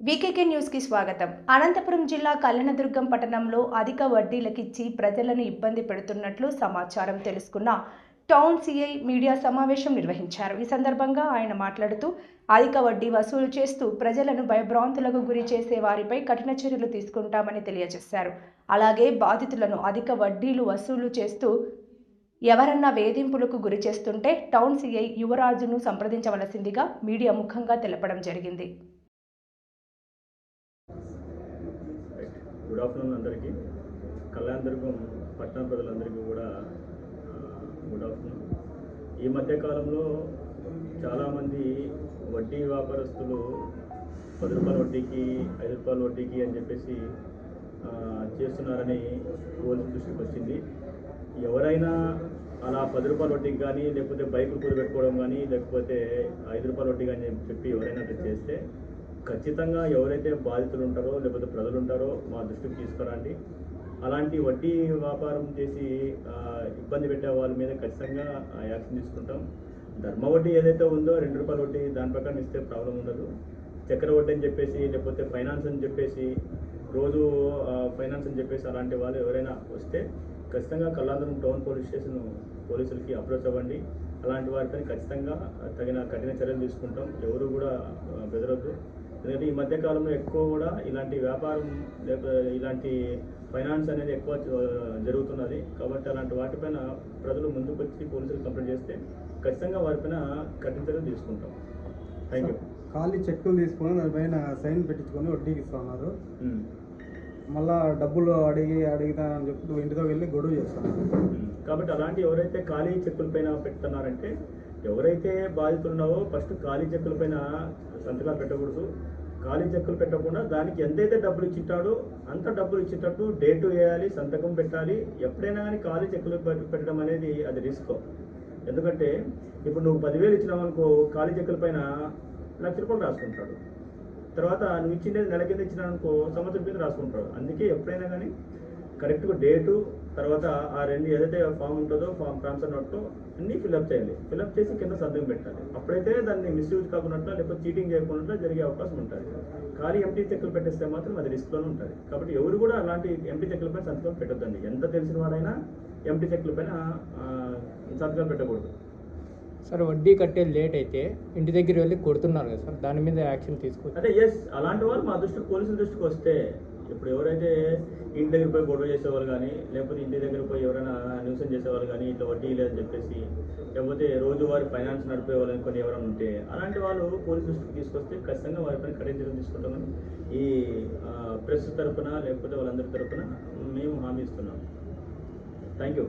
వీకేకే న్యూస్కి స్వాగతం. అనంతపురం జిల్లా కళ్యాణదుర్గం పట్టణంలో అధిక వడ్డీలకిచ్చి ప్రజలను ఇబ్బంది పెడుతున్నట్లు సమాచారం తెలుసుకున్న టౌన్ సిఐ మీడియా సమావేశం నిర్వహించారు. ఈ సందర్భంగా ఆయన మాట్లాడుతూ అధిక వడ్డీ వసూలు చేస్తూ ప్రజలను భయభ్రాంతులకు గురి చేసే వారిపై కఠిన చర్యలు తీసుకుంటామని తెలియజేశారు. అలాగే బాధితులను అధిక వడ్డీలు వసూలు చేస్తూ ఎవరన్నా వేధింపులకు గురి చేస్తుంటే టౌన్ సిఐ యువరాజును సంప్రదించవలసిందిగా మీడియా ముఖంగా తెలపడం జరిగింది. గుడ్ ఆఫ్టర్నూన్ అందరికీ. కళ్యాణదుర్గం పట్టణ ప్రజలందరికీ కూడా గుడ్ ఆఫ్టర్నూన్. ఈ మధ్యకాలంలో చాలామంది వడ్డీ వ్యాపారస్తులు 10 రూపాయల వడ్డీకి 5 రూపాయల వడ్డీకి అని చెప్పేసి చేస్తున్నారని పోలీసు దృష్టికి వచ్చింది. ఎవరైనా అలా 10 రూపాయల వడ్డీకి కానీ లేకపోతే బైకులు కూడబెట్టుకోవడం కానీ లేకపోతే 5 రూపాయల వడ్డీ కానీ చెప్పి ఎవరైనా అట్లా చేస్తే ఖచ్చితంగా ఎవరైతే బాధితులు ఉంటారో లేకపోతే ప్రజలు ఉంటారో మా దృష్టికి తీసుకురండి. అలాంటి వడ్డీ వ్యాపారం చేసి ఇబ్బంది పెట్టే వాళ్ళ మీద ఖచ్చితంగా యాక్షన్ తీసుకుంటాం. ధర్మ వడ్డీ ఏదైతే ఉందో 2 రూపాయల వడ్డీ దాని ప్రకారం ఇస్తే ప్రాబ్లం ఉండదు. చక్కెర వడ్డీ అని చెప్పేసి లేకపోతే ఫైనాన్స్ అని చెప్పేసి రోజు ఫైనాన్స్ అని చెప్పేసి అలాంటి వాళ్ళు ఎవరైనా వస్తే ఖచ్చితంగా కళ్యాణదుర్గం టౌన్ పోలీస్ స్టేషన్ పోలీసులకి అప్రోచ్ అవ్వండి. అలాంటి వారిపై ఖచ్చితంగా తగిన కఠిన చర్యలు తీసుకుంటాం. ఎవరు కూడా బెదరొద్దు. ఎందుకంటే ఈ మధ్యకాలంలో ఎక్కువ కూడా ఇలాంటి వ్యాపారం లేకపోతే ఇలాంటి ఫైనాన్స్ అనేది ఎక్కువ జరుగుతున్నది. కాబట్టి అలాంటి వాటిపైన ప్రజలు ముందుకు వచ్చి పోలీసులు కంప్లైంట్ చేస్తే ఖచ్చితంగా వారిపైన కఠిన చర్యలు తీసుకుంటాం. Thank you. ఖాళీ చెక్కులు తీసుకొని దానిపైన సైన్ పెట్టించుకొని వడ్డీకి ఇస్తున్నారు. మళ్ళా డబ్బులు అడిగితానని చెప్పి ఇంటితో వెళ్ళి గొడవ చేస్తున్నారు. కాబట్టి అలాంటి ఎవరైతే ఖాళీ చెక్కుల పైన పెడుతున్నారంటే ఎవరైతే బాధితులు ఉన్నావో ఫస్ట్ ఖాళీ చెక్కుల పైన సంతకాలు పెట్టకూడదు. ఖాళీ చెక్కులు పెట్టకుండా దానికి ఎంతైతే డబ్బులు ఇచ్చింటాడో అంత డబ్బులు ఇచ్చేటట్టు డేటు వేయాలి, సంతకం పెట్టాలి. ఎప్పుడైనా కానీ ఖాళీ చెక్కులు పెట్టడం అనేది అది రిస్క్. ఎందుకంటే ఇప్పుడు నువ్వు 10,000 ఇచ్చినావు అనుకో, ఖాళీ చెక్కుల పైన ₹1,00,000 రాసుకుంటాడు. తర్వాత నువ్వు ఇచ్చిండేది నెల కింద ఇచ్చినా అనుకో, సంవత్సరం కింద రాసుకుంటాడు. అందుకే ఎప్పుడైనా కానీ కరెక్ట్గా డేటు తర్వాత ఆ రెండు ఏదైతే ఫామ్ ఉంటుందో ట్రాన్స్ఫర్ నోట్లో అన్నీ ఫిల్అప్ చేయాలి. ఫిల్అప్ చేసి కింద సంతకం పెట్టాలి. అప్పుడైతే దాన్ని మిస్యూజ్ కాకుండా లేకపోతే చీటింగ్ చేయకుండా జరిగే అవకాశం ఉంటుంది. ఖాళీ ఎంటీ చెక్కులు పెట్టేస్తే మాత్రం అది రిస్క్లోనే ఉంటుంది. కాబట్టి ఎవరు కూడా అలాంటి ఎంటీ చెక్కులపైన సంతకం పెట్టొద్దండి. ఎంత తెలిసిన వాడైనా ఎంటీ చెక్కులపైన సంతకాలు పెట్టకూడదు. సార్, వడ్డీ కట్టే లేట్ అయితే ఇంటి దగ్గర వెళ్ళి కొడుతున్నారు కదా సార్, దాని మీద యాక్షన్ తీసుకోవచ్చు. అదే అలాంటి వాళ్ళు మా దృష్టికి పోలీసుల దృష్టికి వస్తే ఇప్పుడు ఎవరైతే ఇంటి దగ్గర పోయి గొడవ చేసేవాళ్ళు కానీ లేకపోతే ఇంటి దగ్గర పోయి ఎవరైనా న్యూసెన్స్ చేసేవాళ్ళు కానీ ఇట్లా వడ్డీ లేదని చెప్పేసి లేకపోతే రోజువారీ ఫైనాన్స్ నడిపే వాళ్ళని కొన్ని ఎవరైనా ఉంటే అలాంటి వాళ్ళు పోలీసు దృష్టికి తీసుకొస్తే ఖచ్చితంగా వారిపైన కఠిన చర్యలు తీసుకుంటామని ఈ ప్రెస్ తరఫున లేకపోతే వాళ్ళందరి తరఫున మేము హామీ ఇస్తున్నాం. Thank you.